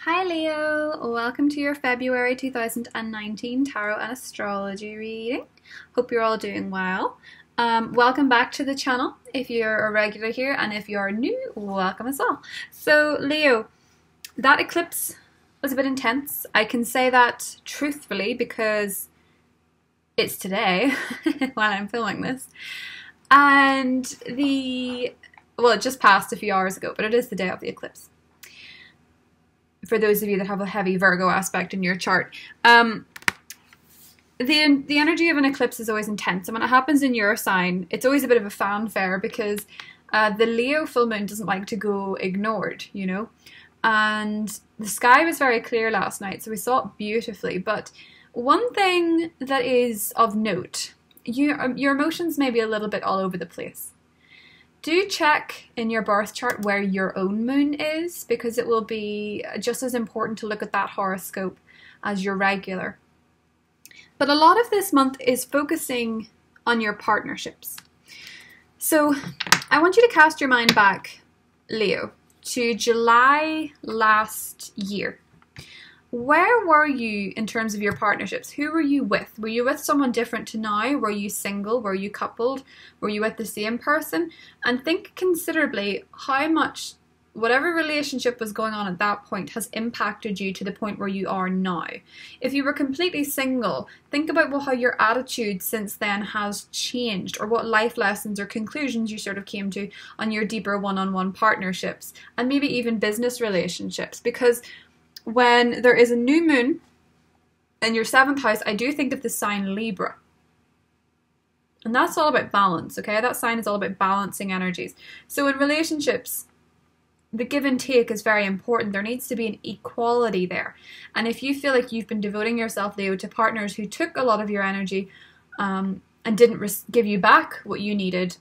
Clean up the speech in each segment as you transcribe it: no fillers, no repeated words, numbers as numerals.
Hi Leo, welcome to your February 2019 Tarot and Astrology reading. Hope you're all doing well. Welcome back to the channel if you're a regular here, and if you're new, welcome as well. So Leo, that eclipse was a bit intense. I can say that truthfully because it's today while I'm filming this. And well, it just passed a few hours ago, but it is the day of the eclipse. For those of you that have a heavy Virgo aspect in your chart. The energy of an eclipse is always intense, and when it happens in your sign, it's always a bit of a fanfare because the Leo full moon doesn't like to go ignored, you know. And the sky was very clear last night, so we saw it beautifully. But one thing that is of note, your emotions may be a little bit all over the place. Do check in your birth chart where your own moon is, because it will be just as important to look at that horoscope as your regular. But a lot of this month is focusing on your partnerships. So I want you to cast your mind back, Leo, to July last year. Where were you in terms of your partnerships? Who were you with? Were you with someone different to now? Were you single? Were you coupled? Were you with the same person? And think considerably how much whatever relationship was going on at that point has impacted you to the point where you are now. If you were completely single, think about how your attitude since then has changed, or what life lessons or conclusions you sort of came to on your deeper one-on-one partnerships, and maybe even business relationships. Because when there is a new moon in your 7th house, I do think of the sign Libra. And that's all about balance, okay? That sign is all about balancing energies. So in relationships, the give and take is very important. There needs to be an equality there. And if you feel like you've been devoting yourself, Leo, to partners who took a lot of your energy and didn't give you back what you needed,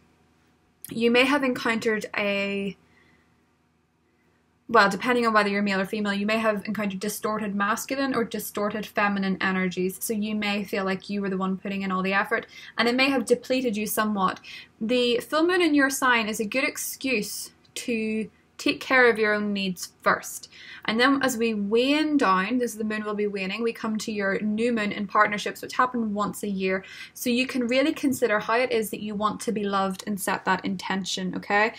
you may have encountered well, depending on whether you're male or female, you may have encountered distorted masculine or distorted feminine energies. So you may feel like you were the one putting in all the effort, and it may have depleted you somewhat. The full moon in your sign is a good excuse to take care of your own needs first. And then as we wane down, as the moon will be waning, we come to your new moon in partnerships, which happen once a year. So you can really consider how it is that you want to be loved and set that intention, okay?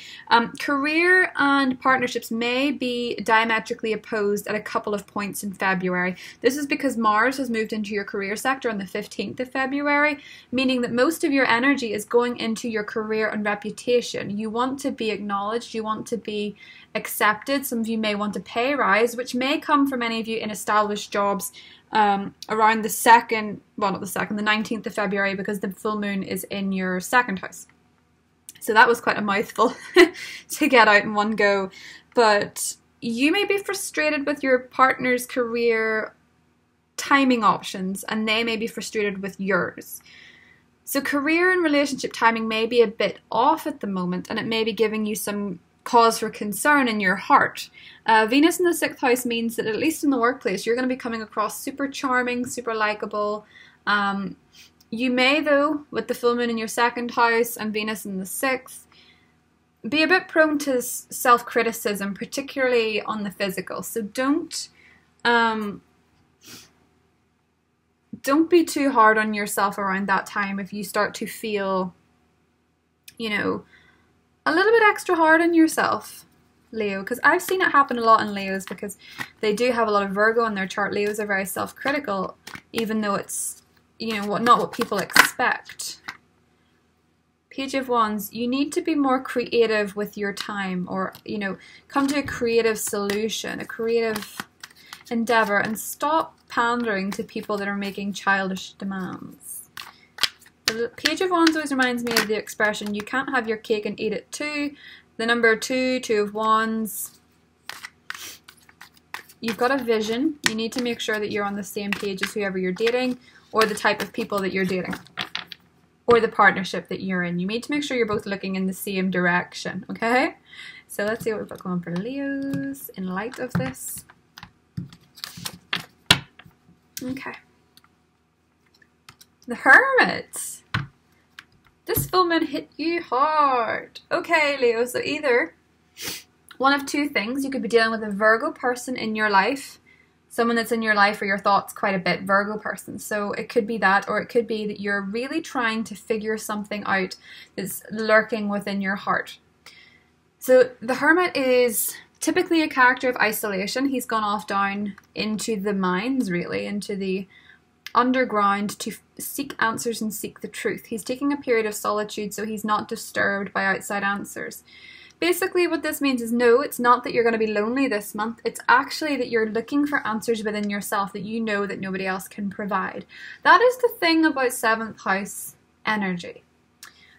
Career and partnerships may be diametrically opposed at a couple of points in February. This is because Mars has moved into your career sector on the 15th of February, meaning that most of your energy is going into your career and reputation. You want to be acknowledged, you want to be accepted. Some of you may want a pay rise, which may come for many of you in established jobs around the 19th of February, because the full moon is in your 2nd house. So that was quite a mouthful to get out in one go. But you may be frustrated with your partner's career timing options, and they may be frustrated with yours. So career and relationship timing may be a bit off at the moment, and it may be giving you some cause for concern in your heart. Venus in the 6th house means that at least in the workplace, you're going to be coming across super charming, super likable. You may, though, with the full moon in your 2nd house and Venus in the 6th, be a bit prone to self-criticism, particularly on the physical. So don't be too hard on yourself around that time if you start to feel, you know, a little bit extra hard on yourself, Leo, because I've seen it happen a lot in Leos because they do have a lot of Virgo in their chart. Leos are very self-critical, even though it's, you know, not what people expect. Page of Wands, you need to be more creative with your time, or, you know, come to a creative solution, a creative endeavor, and stop pandering to people that are making childish demands. The Page of Wands always reminds me of the expression, you can't have your cake and eat it too. The number 2, 2 of Wands. You've got a vision. You need to make sure that you're on the same page as whoever you're dating, or the type of people that you're dating, or the partnership that you're in. You need to make sure you're both looking in the same direction, okay? So let's see what we've got going for Leos in light of this. Okay. The Hermit. This full moon hit you hard. Okay, Leo, so either One of two things. You could be dealing with a Virgo person in your life, someone that's in your life or your thoughts quite a bit, Virgo person. So it could be that, or it could be that you're really trying to figure something out that's lurking within your heart. So the Hermit is typically a character of isolation. He's gone off down into the mines, really, into the underground to seek answers and seek the truth. He's taking a period of solitude so he's not disturbed by outside answers. Basically what this means is, no, it's not that you're going to be lonely this month. It's actually that you're looking for answers within yourself that you know that nobody else can provide. That is the thing about 7th house energy.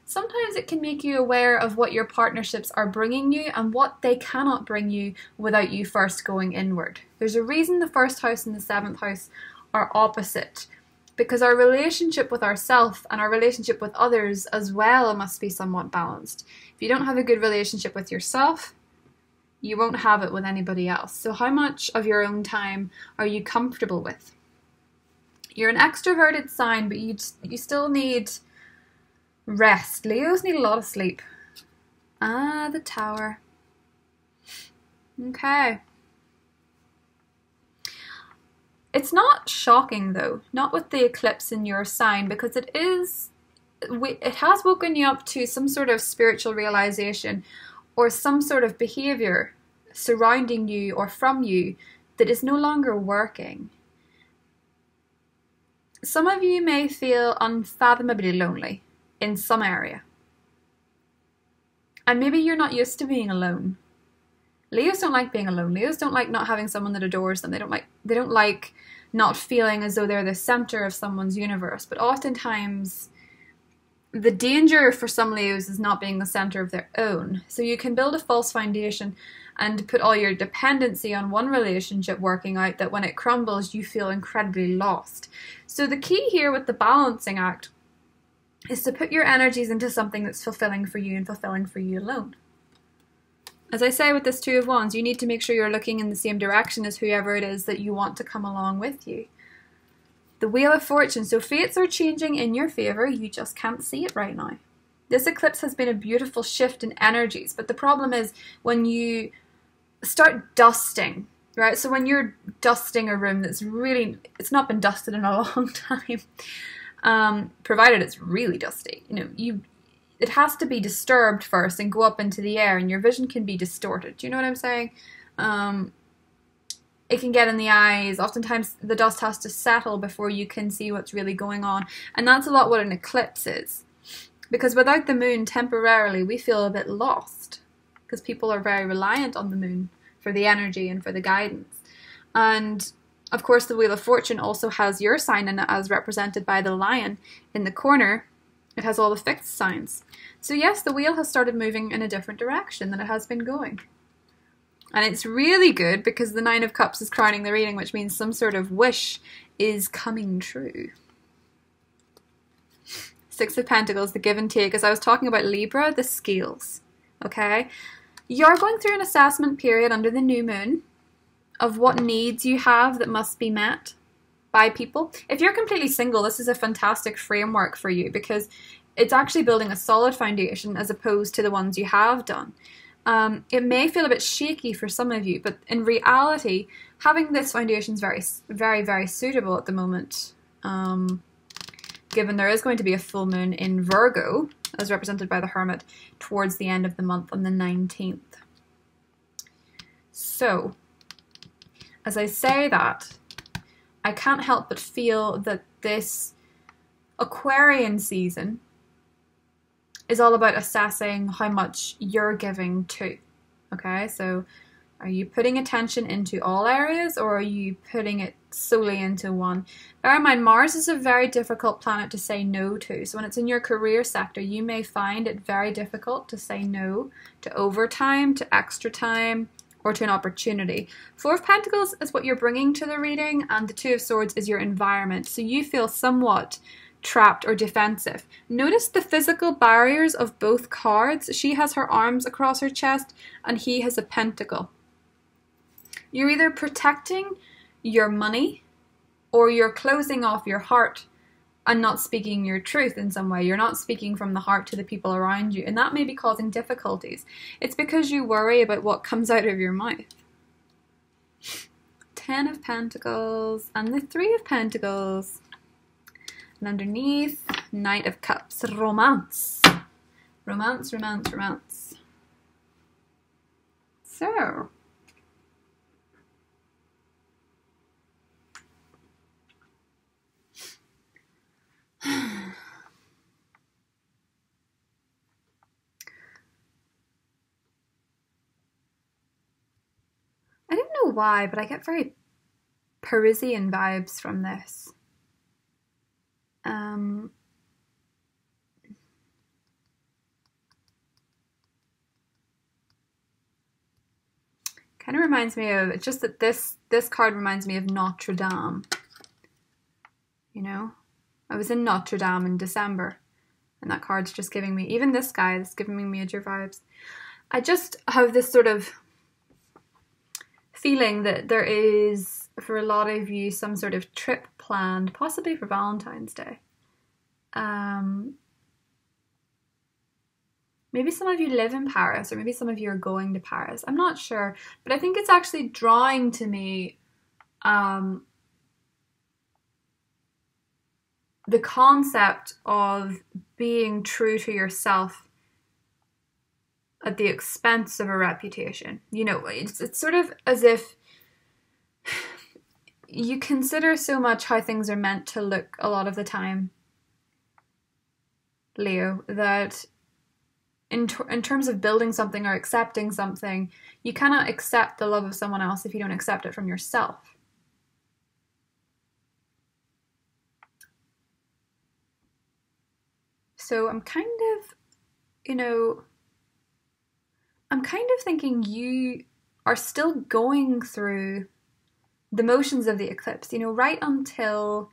Sometimes it can make you aware of what your partnerships are bringing you and what they cannot bring you without you first going inward. There's a reason the 1st house and the 7th house are opposite, because our relationship with ourselves and our relationship with others as well must be somewhat balanced. If you don't have a good relationship with yourself, you won't have it with anybody else. So how much of your own time are you comfortable with? You're an extroverted sign, but you still need rest. Leos need a lot of sleep. Ah, the Tower. Okay. It's not shocking though, not with the eclipse in your sign, because it has woken you up to some sort of spiritual realization or some sort of behavior surrounding you or from you that is no longer working. Some of you may feel unfathomably lonely in some area. And maybe you're not used to being alone. Leos don't like being alone. Leos don't like not having someone that adores them. They don't like not feeling as though they're the center of someone's universe. But oftentimes, the danger for some Leos is not being the center of their own. So you can build a false foundation and put all your dependency on one relationship working out, that when it crumbles, you feel incredibly lost. So the key here with the balancing act is to put your energies into something that's fulfilling for you and fulfilling for you alone. As I say with this 2 of Wands, you need to make sure you're looking in the same direction as whoever it is that you want to come along with you. The Wheel of Fortune. So fates are changing in your favor. You just can't see it right now. This eclipse has been a beautiful shift in energies. But the problem is when you start dusting, right? So when you're dusting a room that's really, it's not been dusted in a long time, provided it's really dusty, it has to be disturbed first and go up into the air, and your vision can be distorted. Do you know what I'm saying? It can get in the eyes. Oftentimes the dust has to settle before you can see what's really going on. And that's a lot what an eclipse is. Because without the moon, temporarily, we feel a bit lost. Because people are very reliant on the moon for the energy and for the guidance. And of course, the Wheel of Fortune also has your sign in it, as represented by the lion in the corner. It has all the fixed signs. So yes, the wheel has started moving in a different direction than it has been going. And it's really good because the 9 of Cups is crowning the reading, which means some sort of wish is coming true. 6 of Pentacles, the give and take. As I was talking about Libra, the scales. Okay? You're going through an assessment period under the new moon of what needs you have that must be met by people. If you're completely single, this is a fantastic framework for you because it's actually building a solid foundation as opposed to the ones you have done. It may feel a bit shaky for some of you, but in reality, having this foundation is very, very, very suitable at the moment. Given there is going to be a full moon in Virgo, as represented by the Hermit, towards the end of the month on the 19th. So, as I say that, I can't help but feel that this Aquarian season is all about assessing how much you're giving to. Okay, so are you putting attention into all areas or are you putting it solely into one? Bear in mind, Mars is a very difficult planet to say no to. So when it's in your career sector, you may find it very difficult to say no to overtime, to extra time, or to an opportunity. 4 of Pentacles is what you're bringing to the reading, and the 2 of Swords is your environment. So you feel somewhat trapped or defensive. Notice the physical barriers of both cards. She has her arms across her chest, and he has a pentacle. You're either protecting your money, or you're closing off your heart and not speaking your truth in some way. You're not speaking from the heart to the people around you, and that may be causing difficulties. It's because you worry about what comes out of your mouth. 10 of Pentacles and the 3 of Pentacles. And underneath, Knight of Cups. Romance. Romance, romance, romance. So, I don't know why, but I get very Parisian vibes from this. Kind of reminds me of, it's just that this card reminds me of Notre Dame. You know? I was in Notre Dame in December, and that card's just giving me, even this guy is giving me major vibes. I just have this sort of feeling that there is, for a lot of you, some sort of trip planned, possibly for Valentine's Day. Maybe some of you live in Paris, or maybe some of you are going to Paris. I'm not sure, but I think it's actually drawing to me the concept of being true to yourself at the expense of a reputation. You know, it's sort of as if you consider so much how things are meant to look a lot of the time, Leo, that in terms of building something or accepting something, you cannot accept the love of someone else if you don't accept it from yourself. So I'm kind of, I'm kind of thinking you are still going through the motions of the eclipse, right until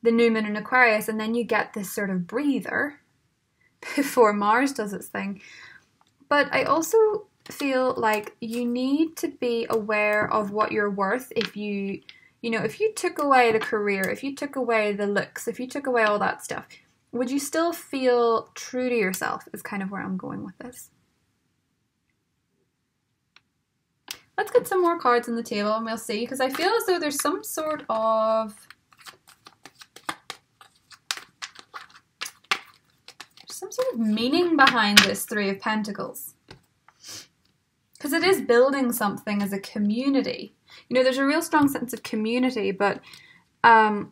the new moon in Aquarius, and then you get this sort of breather before Mars does its thing. But I also feel like you need to be aware of what you're worth. If you took away the career, if you took away the looks, if you took away all that stuff, would you still feel true to yourself, is kind of where I'm going with this. Let's get some more cards on the table and we'll see, because I feel as though there's some sort of meaning behind this 3 of Pentacles. Because it is building something as a community. There's a real strong sense of community, but I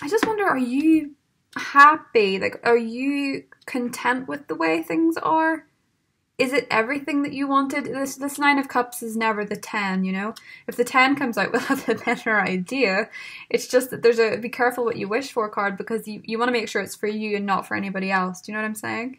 just wonder, are you happy? Like, are you content with the way things are? Is it everything that you wanted? This 9 of Cups is never the 10, If the 10 comes out, we'll have a better idea. It's just that there's a be careful what you wish for card, because you want to make sure it's for you and not for anybody else. Do you know what I'm saying?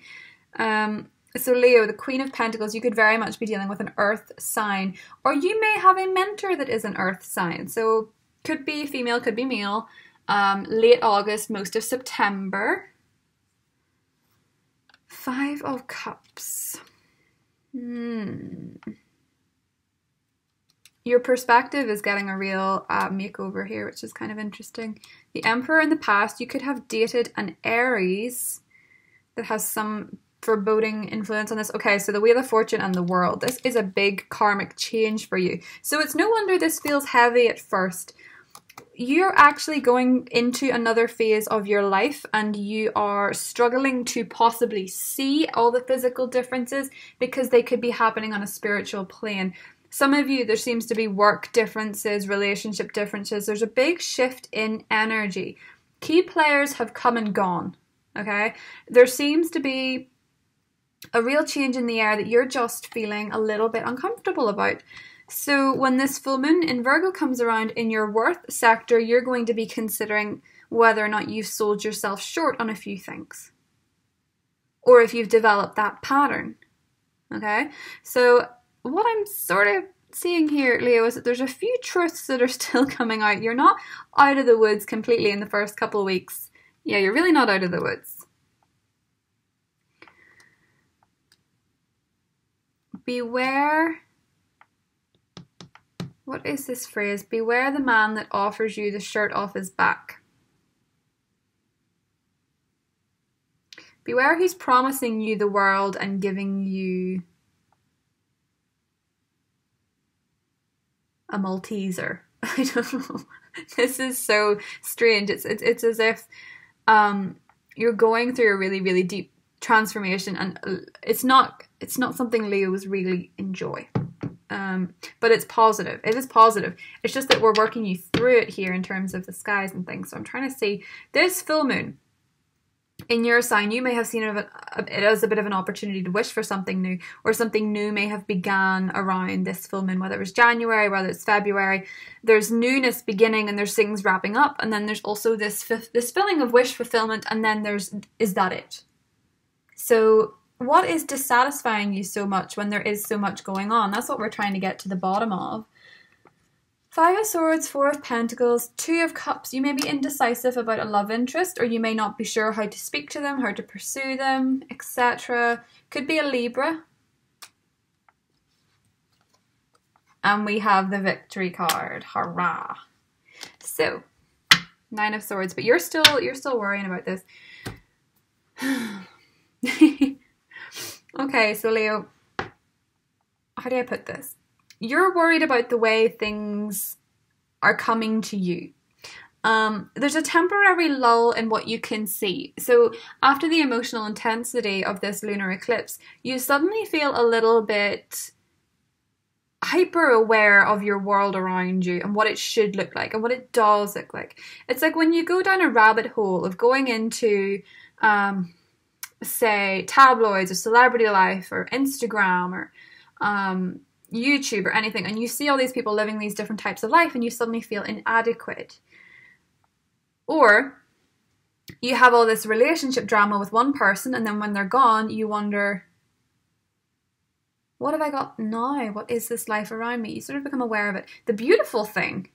So Leo, the Queen of Pentacles, you could very much be dealing with an earth sign, or you may have a mentor that is an earth sign. So could be female, could be male. Late August, most of September. 5 of Cups. Your perspective is getting a real makeover here, which is kind of interesting. The Emperor in the past, you could have dated an Aries that has some foreboding influence on this. Okay, so the Wheel of Fortune and the World. This is a big karmic change for you. So it's no wonder this feels heavy at first. You're actually going into another phase of your life, and you are struggling to possibly see all the physical differences because they could be happening on a spiritual plane. Some of you, there seems to be work differences, relationship differences. There's a big shift in energy. Key players have come and gone, okay? There seems to be a real change in the air that you're just feeling a little bit uncomfortable about. So when this full moon in Virgo comes around in your worth sector, you're going to be considering whether or not you've sold yourself short on a few things, or if you've developed that pattern. Okay, so what I'm sort of seeing here, Leo, is that there's a few truths that are still coming out. You're not out of the woods completely in the first couple of weeks. Yeah, you're really not out of the woods. Beware. What is this phrase? Beware the man that offers you the shirt off his back. Beware who's promising you the world and giving you a Malteser. I don't know. This is so strange. It's as if you're going through a really, really deep transformation, and it's not something Leos really enjoy. But it's positive. It is positive. It's just that we're working you through it here in terms of the skies and things. So I'm trying to see this full moon in your sign. You may have seen it as a bit of an opportunity to wish for something new, or something new may have began around this full moon, whether it was January, whether it's February. There's newness beginning, and there's things wrapping up, and then there's also this feeling of wish fulfillment, and then is that it? So what is dissatisfying you so much when there is so much going on? That's what we're trying to get to the bottom of. 5 of Swords, 4 of Pentacles, 2 of Cups. You may be indecisive about a love interest, or you may not be sure how to speak to them, how to pursue them, etc. Could be a Libra. And we have the Victory card. Hurrah. So, 9 of Swords, but you're still worrying about this. Okay, so Leo, how do I put this? You're worried about the way things are coming to you. There's a temporary lull in what you can see. So after the emotional intensity of this lunar eclipse, you suddenly feel a little bit hyper aware of your world around you and what it should look like and what it does look like. It's like when you go down a rabbit hole of going into say tabloids or celebrity life or Instagram or YouTube or anything, and you see all these people living these different types of life and you suddenly feel inadequate. Or you have all this relationship drama with one person, and then when they're gone you wonder, what have I got now? What is this life around me? You sort of become aware of it. The beautiful thing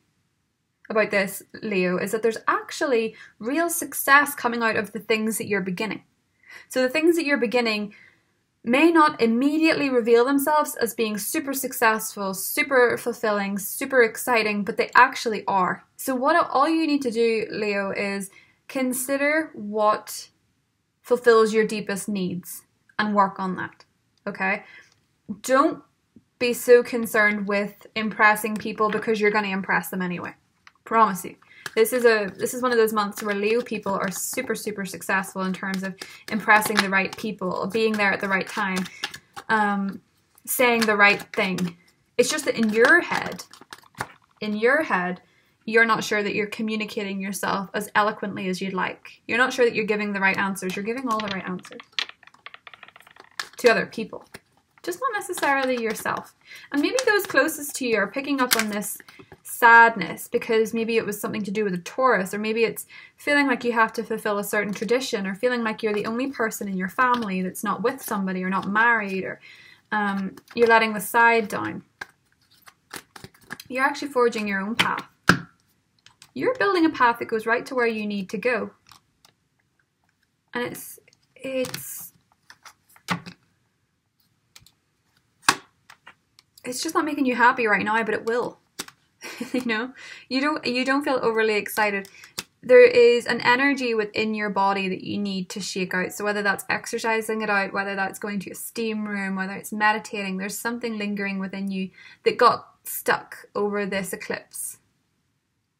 about this, Leo, is that there's actually real success coming out of the things that you're beginning. So the things that you're beginning may not immediately reveal themselves as being super successful, super fulfilling, super exciting, but they actually are. So all you need to do, Leo, is consider what fulfills your deepest needs and work on that, okay? Don't be so concerned with impressing people because you're going to impress them anyway. Promise you. This is one of those months where Leo people are super, super successful in terms of impressing the right people, being there at the right time, saying the right thing. It's just that in your head, you're not sure that you're communicating yourself as eloquently as you'd like. You're not sure that you're giving the right answers. You're giving all the right answers to other people, just not necessarily yourself. And maybe those closest to you are picking up on this sadness because maybe it was something to do with a Taurus, or maybe it's feeling like you have to fulfill a certain tradition, or feeling like you're the only person in your family that's not with somebody or not married, or you're letting the side down. You're actually forging your own path. You're building a path that goes right to where you need to go. And it's just not making you happy right now, but it will. You know, you don't feel overly excited. There is an energy within your body that you need to shake out. So whether that's exercising it out, whether that's going to a steam room, whether it's meditating, there's something lingering within you that got stuck over this eclipse.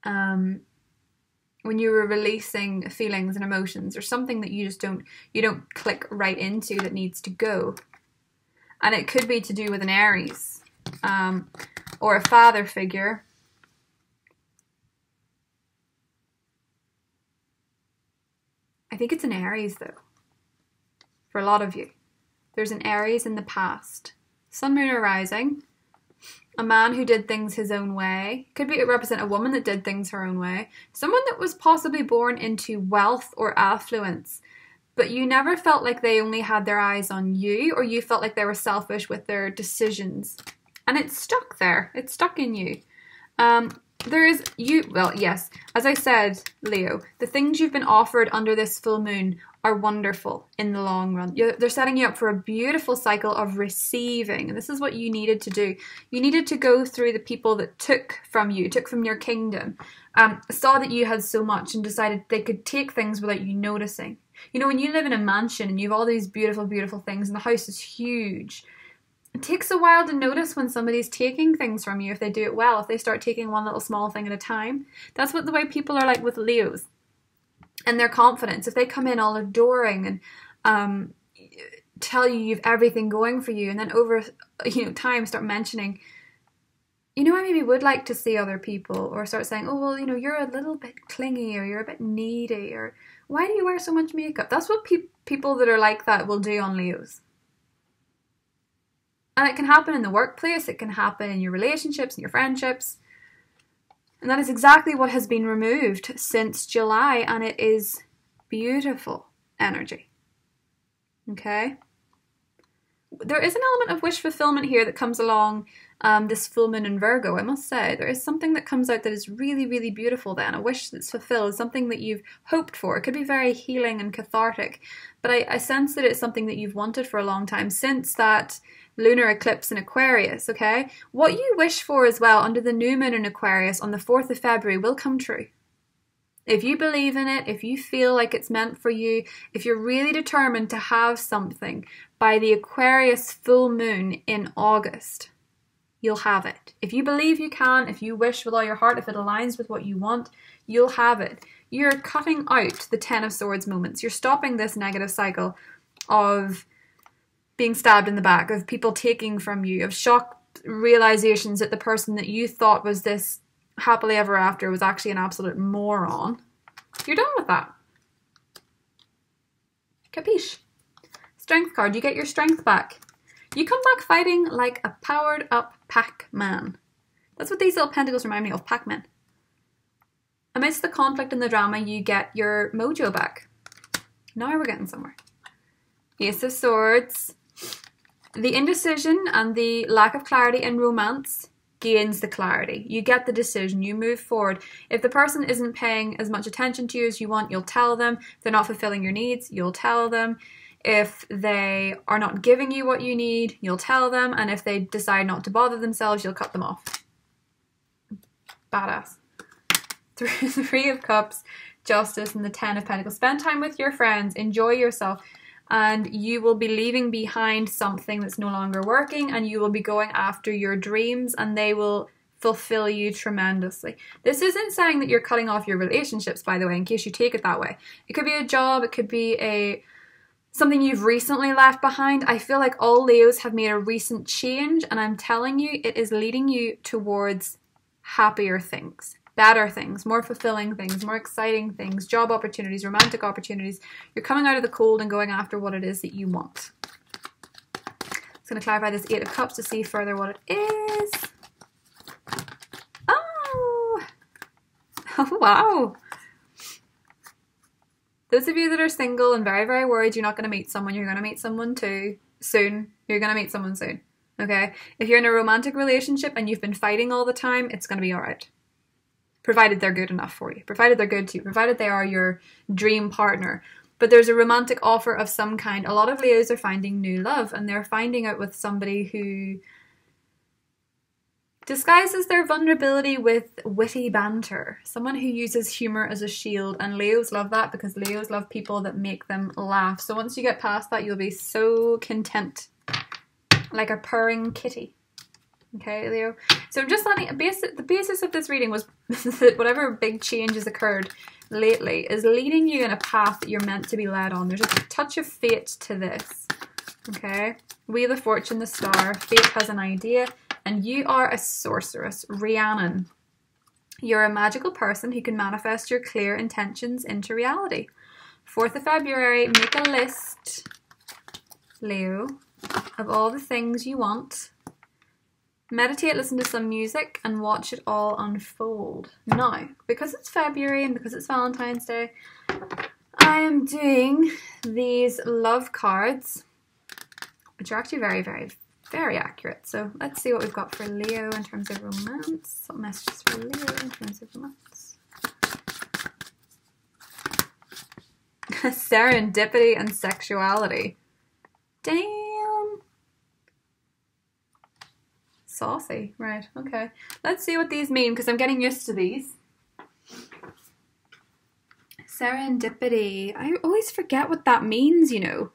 When you were releasing feelings and emotions, or something that you don't click right into that needs to go. And it could be to do with an Aries, or a father figure. I think it's an Aries though, for a lot of you. There's an Aries in the past. Sun, Moon, or Rising. A man who did things his own way. Could be represent a woman that did things her own way. Someone that was possibly born into wealth or affluence, but you never felt like they only had their eyes on you, or you felt like they were selfish with their decisions. And it's stuck there. It's stuck in you. Well, yes, as I said, Leo, the things you've been offered under this full moon are wonderful in the long run. They're setting you up for a beautiful cycle of receiving. And this is what you needed to do. You needed to go through the people that took from your kingdom, saw that you had so much and decided they could take things without you noticing. You know, when you live in a mansion and you have all these beautiful, beautiful things and the house is huge, it takes a while to notice when somebody's taking things from you if they do it well, if they start taking one little small thing at a time. That's what the way people are like with Leos and their confidence. If they come in all adoring and tell you you've everything going for you, and then over time start mentioning, I maybe would like to see other people, or start saying, oh, well, you're a little bit clingy, or you're a bit needy, or why do you wear so much makeup? That's what people that are like that will do on Leos. And it can happen in the workplace, it can happen in your relationships and your friendships. And that is exactly what has been removed since July, and it is beautiful energy. Okay? There is an element of wish fulfillment here that comes along this full moon in Virgo, I must say. There is something that comes out that is really, really beautiful then. A wish that's fulfilled, something that you've hoped for. It could be very healing and cathartic, but I sense that it's something that you've wanted for a long time since that lunar eclipse in Aquarius, okay? What you wish for as well under the new moon in Aquarius on the 4th of February will come true. If you believe in it, if you feel like it's meant for you, if you're really determined to have something by the Aquarius full moon in August, you'll have it. If you believe you can, if you wish with all your heart, if it aligns with what you want, you'll have it. You're cutting out the Ten of Swords moments. You're stopping this negative cycle of being stabbed in the back, of people taking from you, of shock realizations that the person that you thought was this happily ever after was actually an absolute moron. You're done with that. Capiche? Strength card. You get your strength back. You come back fighting like a powered up Pac-Man. That's what these little pentacles remind me of, Pac-Man. Amidst the conflict and the drama, you get your mojo back. Now we're getting somewhere. Ace of Swords. The indecision and the lack of clarity in romance gains the clarity. You get the decision, you move forward. If the person isn't paying as much attention to you as you want, you'll tell them. If they're not fulfilling your needs, you'll tell them. If they are not giving you what you need, you'll tell them. And if they decide not to bother themselves, you'll cut them off. Badass. Three of Cups, Justice, and the 10 of Pentacles. Spend time with your friends, enjoy yourself. And you will be leaving behind something that's no longer working, and you will be going after your dreams, and they will fulfill you tremendously. This isn't saying that you're cutting off your relationships, by the way, in case you take it that way. It could be a job, it could be something you've recently left behind. I feel like all Leos have made a recent change, and I'm telling you, it is leading you towards happier things. Better things, more fulfilling things, more exciting things, job opportunities, romantic opportunities. You're coming out of the cold and going after what it is that you want. I'm going to clarify this 8 of Cups to see further what it is. Oh! Oh, wow. Those of you that are single and very, very worried you're not going to meet someone, you're going to meet someone too soon. You're going to meet someone soon, okay? If you're in a romantic relationship and you've been fighting all the time, it's going to be all right. Provided they're good enough for you, provided they're good to you, provided they are your dream partner. But there's a romantic offer of some kind. A lot of Leos are finding new love, and they're finding it with somebody who disguises their vulnerability with witty banter. Someone who uses humor as a shield, and Leos love that because Leos love people that make them laugh. So once you get past that, you'll be so content, like a purring kitty. Okay, Leo. So I'm just letting the basis of this reading was that whatever big change has occurred lately is leading you in a path that you're meant to be led on. There's a touch of fate to this. Okay, Wheel of Fortune, the Star. Fate has an idea, and you are a sorceress, Rhiannon. You're a magical person who can manifest your clear intentions into reality. 4th of February, make a list, Leo, of all the things you want. Meditate, listen to some music, and watch it all unfold. Now, because it's February and because it's Valentine's Day, I am doing these love cards, which are actually very, very, very accurate. So let's see what we've got for Leo in terms of romance. What messages for Leo in terms of romance? Serendipity and sexuality. Damn. Saucy. Right, okay. Let's see what these mean, because I'm getting used to these. Serendipity. I always forget what that means, you know.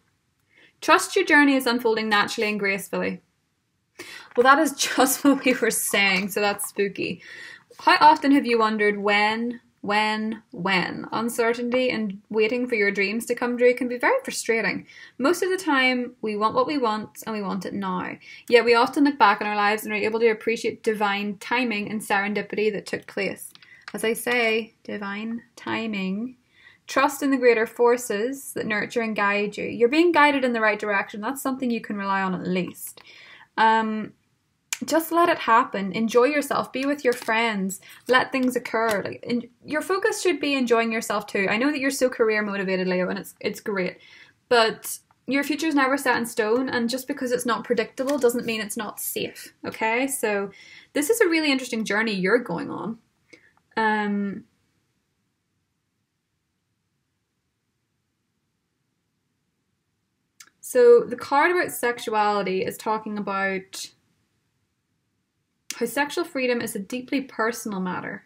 Trust your journey is unfolding naturally and gracefully. Well, that is just what we were saying, so that's spooky. How often have you wondered when? Uncertainty and waiting for your dreams to come true can be very frustrating. Most of the time, we want what we want and we want it now. Yet we often look back on our lives and are able to appreciate divine timing and serendipity that took place. As I say, divine timing. Trust in the greater forces that nurture and guide you. You're being guided in the right direction. That's something you can rely on at least. Just let it happen. Enjoy yourself. Be with your friends. Let things occur. Your focus should be enjoying yourself too. I know that you're so career motivated, Leo, and it's great. But your future's never set in stone, and just because it's not predictable doesn't mean it's not safe. Okay? So this is a really interesting journey you're going on. So the card about sexuality is talking about how sexual freedom is a deeply personal matter.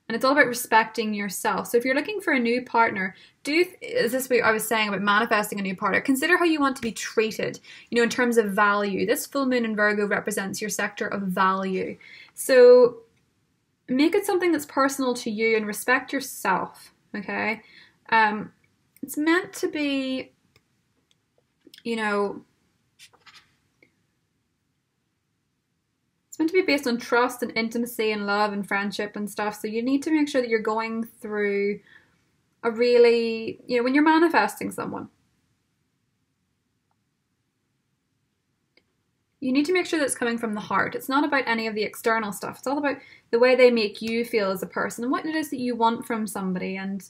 And it's all about respecting yourself. So if you're looking for a new partner, is this what I was saying about manifesting a new partner? Consider how you want to be treated, you know, in terms of value. This full moon in Virgo represents your sector of value. So make it something that's personal to you and respect yourself, okay? It's meant to be, you know, it's meant to be based on trust and intimacy and love and friendship and stuff. So you need to make sure that you're going through a really, you know, when you're manifesting someone, you need to make sure that it's coming from the heart. It's not about any of the external stuff. It's all about the way they make you feel as a person and what it is that you want from somebody, and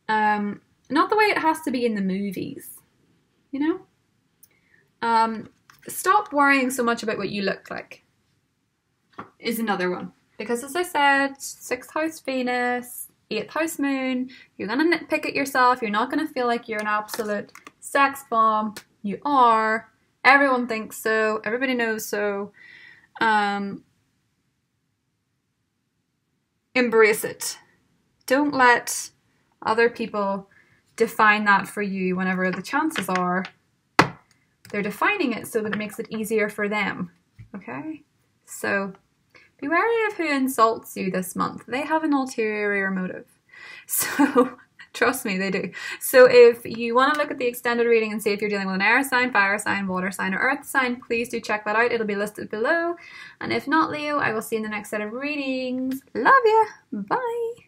not the way it has to be in the movies, you know? Stop worrying so much about what you look like is another one. Because as I said, 6th house Venus, 8th house moon, you're going to nitpick at yourself. You're not going to feel like you're an absolute sex bomb. You are. Everyone thinks so. Everybody knows so. Embrace it. Don't let other people define that for you whenever the chances are they're defining it so that it makes it easier for them. Okay? So be wary of who insults you this month. They have an ulterior motive. So trust me, they do. So if you want to look at the extended reading and see if you're dealing with an air sign, fire sign, water sign, or earth sign, please do check that out. It'll be listed below. And if not, Leo, I will see you in the next set of readings. Love ya. Bye.